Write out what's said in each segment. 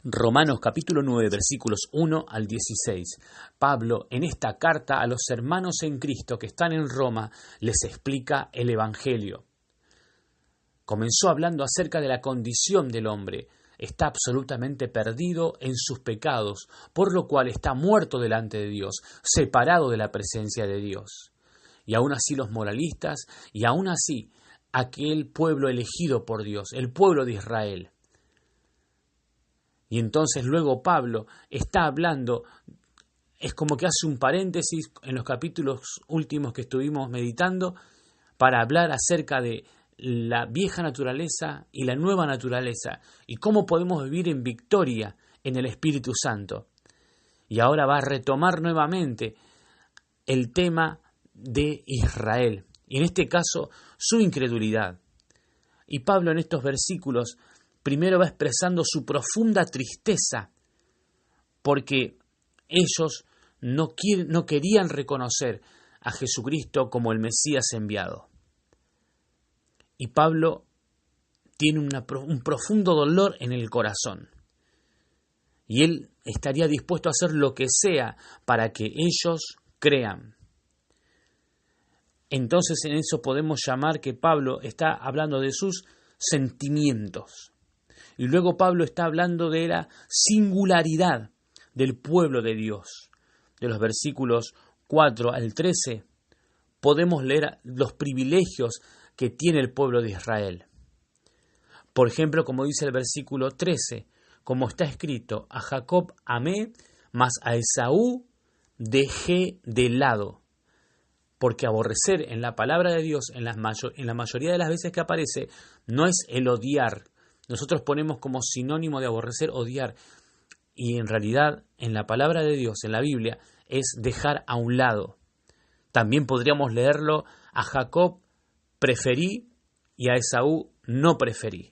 Romanos capítulo 9, versículos 1 al 16. Pablo, en esta carta a los hermanos en Cristo que están en Roma, les explica el Evangelio. Comenzó hablando acerca de la condición del hombre. Está absolutamente perdido en sus pecados, por lo cual está muerto delante de Dios, separado de la presencia de Dios. Y aún así los moralistas, y aún así aquel pueblo elegido por Dios, el pueblo de Israel. Y entonces luego Pablo está hablando, es como que hace un paréntesis en los capítulos últimos que estuvimos meditando, para hablar acerca de la vieja naturaleza y la nueva naturaleza, y cómo podemos vivir en victoria en el Espíritu Santo. Y ahora va a retomar nuevamente el tema de Israel, y en este caso su incredulidad. Y Pablo en estos versículos primero va expresando su profunda tristeza, porque ellos no querían reconocer a Jesucristo como el Mesías enviado. Y Pablo tiene un profundo dolor en el corazón. Y él estaría dispuesto a hacer lo que sea para que ellos crean. Entonces en eso podemos llamar que Pablo está hablando de sus sentimientos. Y luego Pablo está hablando de la singularidad del pueblo de Dios. De los versículos 4 al 13 podemos leer los privilegios que tiene el pueblo de Israel. Por ejemplo, como dice el versículo 13, como está escrito, a Jacob amé, mas a Esaú dejé de lado. Porque aborrecer en la palabra de Dios, en la mayoría de las veces que aparece, no es el odiar. Nosotros ponemos como sinónimo de aborrecer, odiar. Y en realidad, en la palabra de Dios, en la Biblia, es dejar a un lado. También podríamos leerlo, a Jacob preferí y a Esaú no preferí.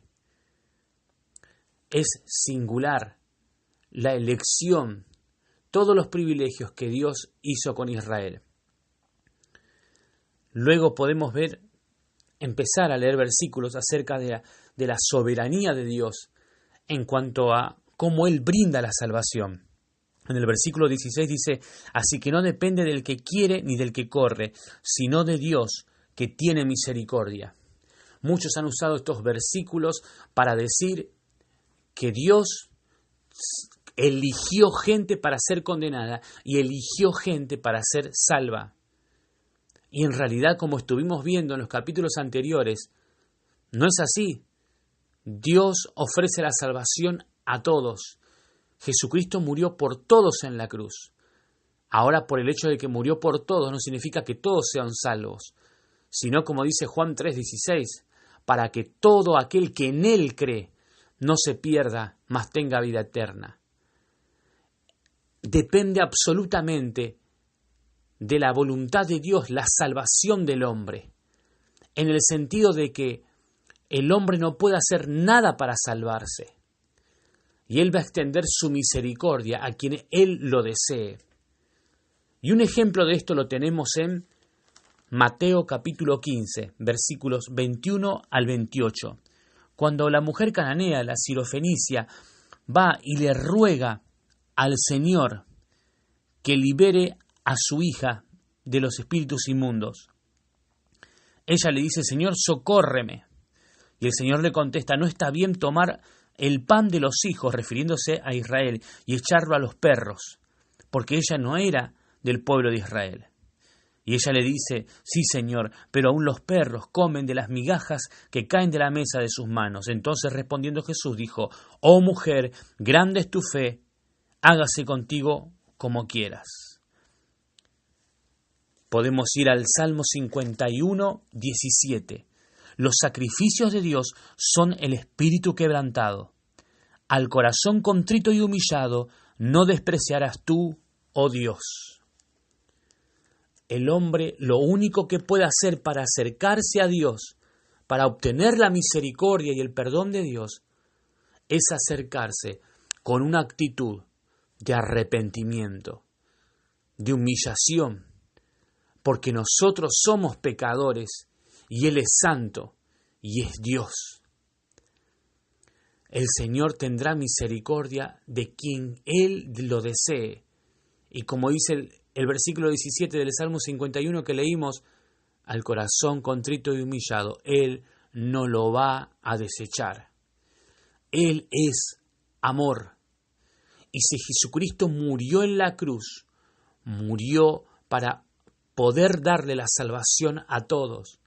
Es singular la elección, todos los privilegios que Dios hizo con Israel. Luego podemos empezar a leer versículos acerca de la soberanía de Dios en cuanto a cómo Él brinda la salvación. En el versículo 16 dice, así que no depende del que quiere ni del que corre, sino de Dios que tiene misericordia. Muchos han usado estos versículos para decir que Dios eligió gente para ser condenada y eligió gente para ser salva. Y en realidad, como estuvimos viendo en los capítulos anteriores, no es así. Dios ofrece la salvación a todos. Jesucristo murió por todos en la cruz. Ahora, por el hecho de que murió por todos, no significa que todos sean salvos, sino, como dice Juan 3:16, para que todo aquel que en Él cree no se pierda, mas tenga vida eterna. Depende absolutamente de la voluntad de Dios la salvación del hombre, en el sentido de que el hombre no puede hacer nada para salvarse, y Él va a extender su misericordia a quien Él lo desee. Y un ejemplo de esto lo tenemos en Mateo capítulo 15, versículos 21 al 28, cuando la mujer cananea, la sirofenicia, va y le ruega al Señor que libere a su hija de los espíritus inmundos. Ella le dice, Señor, socórreme. Y el Señor le contesta, no está bien tomar el pan de los hijos, refiriéndose a Israel, y echarlo a los perros, porque ella no era del pueblo de Israel. Y ella le dice, sí, Señor, pero aún los perros comen de las migajas que caen de la mesa de sus manos. Entonces respondiendo Jesús dijo, oh mujer, grande es tu fe, hágase contigo como quieras. Podemos ir al Salmo 51, 17. Los sacrificios de Dios son el espíritu quebrantado. Al corazón contrito y humillado no despreciarás tú, oh Dios. El hombre lo único que puede hacer para acercarse a Dios, para obtener la misericordia y el perdón de Dios, es acercarse con una actitud de arrepentimiento, de humillación, porque nosotros somos pecadores y Él es santo y es Dios. el Señor tendrá misericordia de quien Él lo desee. Y como dice el versículo 17 del Salmo 51 que leímos, al corazón contrito y humillado, Él no lo va a desechar. Él es amor. Y si Jesucristo murió en la cruz, murió para poder darle la salvación a todos.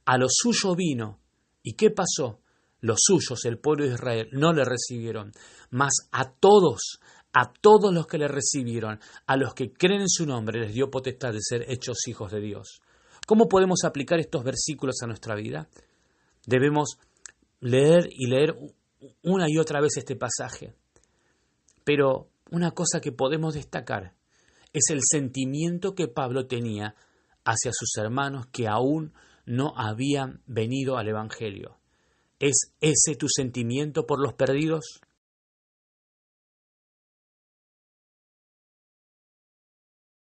A lo suyo vino. ¿Y qué pasó? Los suyos, el pueblo de Israel, no le recibieron. Mas a todos los que le recibieron, a los que creen en su nombre, les dio potestad de ser hechos hijos de Dios. ¿Cómo podemos aplicar estos versículos a nuestra vida? Debemos leer y leer una y otra vez este pasaje. Pero una cosa que podemos destacar es el sentimiento que Pablo tenía hacia sus hermanos que aún no habían venido al Evangelio. ¿Es ese tu sentimiento por los perdidos?